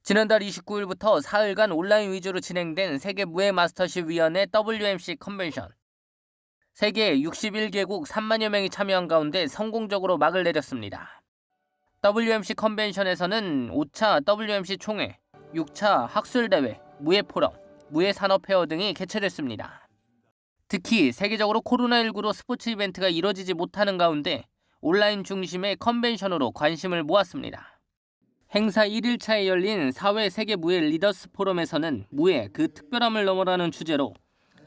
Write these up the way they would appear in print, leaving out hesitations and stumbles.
지난달 29일부터 사흘간 온라인 위주로 진행된 세계 무예 마스터십 위원회 WMC 컨벤션. 세계 61개국 3만여 명이 참여한 가운데 성공적으로 막을 내렸습니다. WMC 컨벤션에서는 5차 WMC 총회, 6차 학술대회, 무예 포럼, 무예 산업페어 등이 개최됐습니다. 특히 세계적으로 코로나19로 스포츠 이벤트가 이뤄지지 못하는 가운데 온라인 중심의 컨벤션으로 관심을 모았습니다. 행사 1일차에 열린 4회 세계 무예 리더스 포럼에서는 무예 그 특별함을 넘어라는 주제로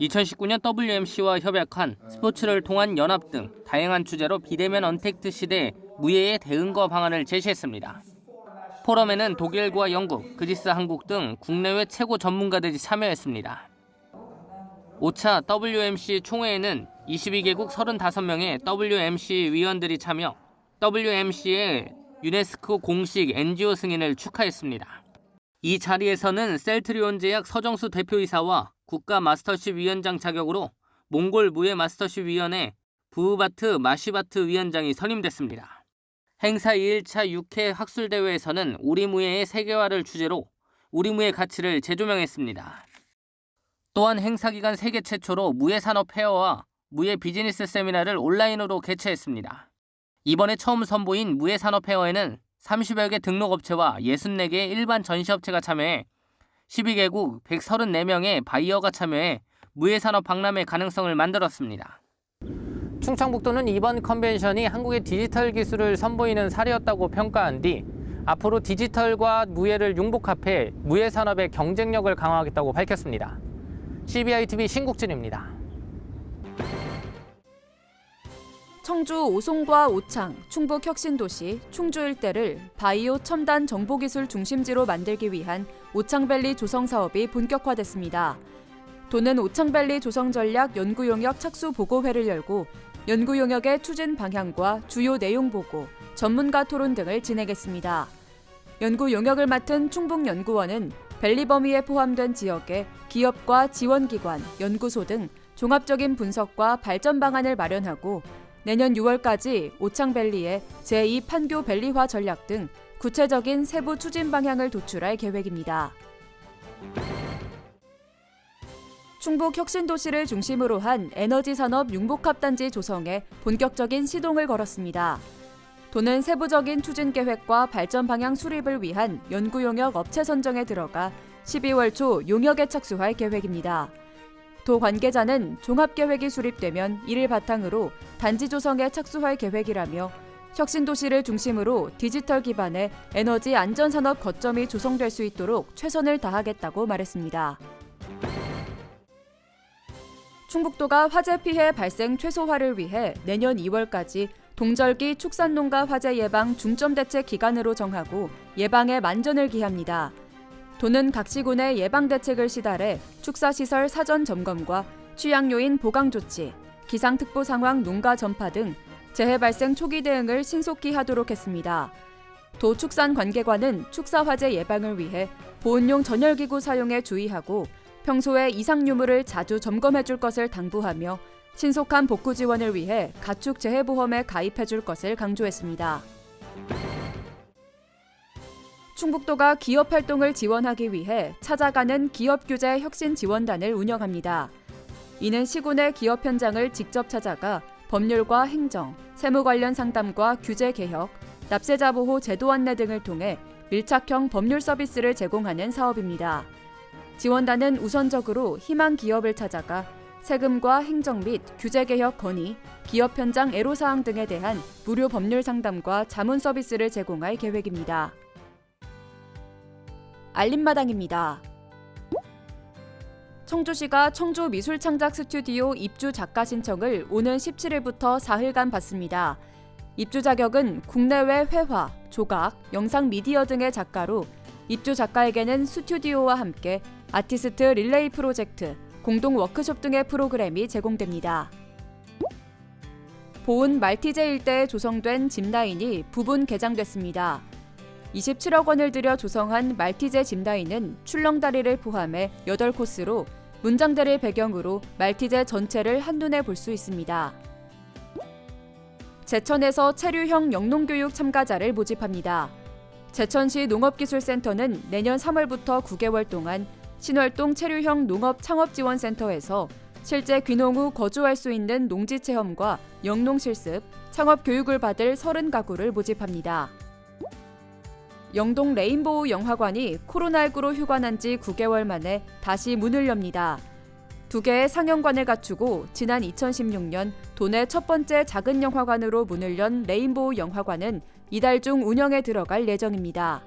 2019년 WMC와 협약한 스포츠를 통한 연합 등 다양한 주제로 비대면 언택트 시대 무예의 대응과 방안을 제시했습니다. 포럼에는 독일과 영국, 그리스 한국 등 국내외 최고 전문가들이 참여했습니다. 5차 WMC 총회에는 22개국 35명의 WMC 위원들이 참여, WMC의 유네스코 공식 NGO 승인을 축하했습니다. 이 자리에서는 셀트리온 제약 서정수 대표이사와 국가 마스터십 위원장 자격으로 몽골 무예 마스터십 위원회 부우바트 마시바트 위원장이 선임됐습니다. 행사 2일차 6회 학술대회에서는 우리 무예의 세계화를 주제로 우리 무예 가치를 재조명했습니다. 또한 행사 기간 세계 최초로 무예 산업 페어와 무예 비즈니스 세미나를 온라인으로 개최했습니다. 이번에 처음 선보인 무예 산업 페어에는 30여 개 등록업체와 64개의 일반 전시업체가 참여해 12개국 134명의 바이어가 참여해 무예 산업 박람회 가능성을 만들었습니다. 충청북도는 이번 컨벤션이 한국의 디지털 기술을 선보이는 사례였다고 평가한 뒤 앞으로 디지털과 무예를 융복합해 무예 산업의 경쟁력을 강화하겠다고 밝혔습니다. CBI-TV 신국진입니다. 청주 오송과 오창, 충북 혁신도시, 충주 일대를 바이오 첨단 정보기술 중심지로 만들기 위한 오창밸리 조성 사업이 본격화됐습니다. 도는 오창밸리 조성 전략 연구 용역 착수 보고회를 열고 연구 용역의 추진 방향과 주요 내용 보고, 전문가 토론 등을 진행했습니다. 연구 용역을 맡은 충북연구원은 밸리 범위에 포함된 지역의 기업과 지원기관, 연구소 등 종합적인 분석과 발전 방안을 마련하고 내년 6월까지 오창밸리의 제2 판교밸리화 전략 등 구체적인 세부 추진 방향을 도출할 계획입니다. 충북 혁신도시를 중심으로 한 에너지산업 융복합단지 조성에 본격적인 시동을 걸었습니다. 도는 세부적인 추진 계획과 발전 방향 수립을 위한 연구 용역 업체 선정에 들어가 12월 초 용역에 착수할 계획입니다. 도 관계자는 종합계획이 수립되면 이를 바탕으로 단지 조성에 착수할 계획이라며 혁신도시를 중심으로 디지털 기반의 에너지 안전산업 거점이 조성될 수 있도록 최선을 다하겠다고 말했습니다. 충북도가 화재 피해 발생 최소화를 위해 내년 2월까지 동절기 축산농가 화재 예방 중점 대책 기간으로 정하고 예방에 만전을 기합니다. 도는 각 시군의 예방 대책을 시달해 축사시설 사전 점검과 취약 요인 보강 조치, 기상특보 상황 농가 전파 등 재해 발생 초기 대응을 신속히 하도록 했습니다. 도 축산 관계관은 축사 화재 예방을 위해 보온용 전열기구 사용에 주의하고 평소에 이상 유무를 자주 점검해 줄 것을 당부하며 신속한 복구 지원을 위해 가축 재해보험에 가입해 줄 것을 강조했습니다. 충북도가 기업 활동을 지원하기 위해 찾아가는 기업규제 혁신지원단을 운영합니다. 이는 시군의 기업 현장을 직접 찾아가 법률과 행정, 세무 관련 상담과 규제 개혁, 납세자 보호 제도 안내 등을 통해 밀착형 법률 서비스를 제공하는 사업입니다. 지원단은 우선적으로 희망 기업을 찾아가 세금과 행정 및 규제 개혁 건의, 기업 현장 애로사항 등에 대한 무료 법률 상담과 자문 서비스를 제공할 계획입니다. 알림마당입니다. 청주시가 청주 미술창작 스튜디오 입주 작가 신청을 오는 17일부터 4일간 받습니다. 입주 자격은 국내외 회화, 조각, 영상 미디어 등의 작가로 입주 작가에게는 스튜디오와 함께 아티스트 릴레이 프로젝트, 공동 워크숍 등의 프로그램이 제공됩니다. 보은 말티제 일대에 조성된 짚라인이 부분 개장됐습니다. 27억 원을 들여 조성한 말티제 짚라인은 출렁다리를 포함해 8코스로 문장대를 배경으로 말티제 전체를 한눈에 볼 수 있습니다. 제천에서 체류형 영농교육 참가자를 모집합니다. 제천시 농업기술센터는 내년 3월부터 9개월 동안 신월동 체류형 농업창업지원센터에서 실제 귀농 후 거주할 수 있는 농지 체험과 영농실습, 창업 교육을 받을 30가구를 모집합니다. 영동 레인보우 영화관이 코로나19로 휴관한 지 9개월 만에 다시 문을 엽니다. 2개의 상영관을 갖추고 지난 2016년 도내 첫 번째 작은 영화관으로 문을 연 레인보우 영화관은 이달 중 운영에 들어갈 예정입니다.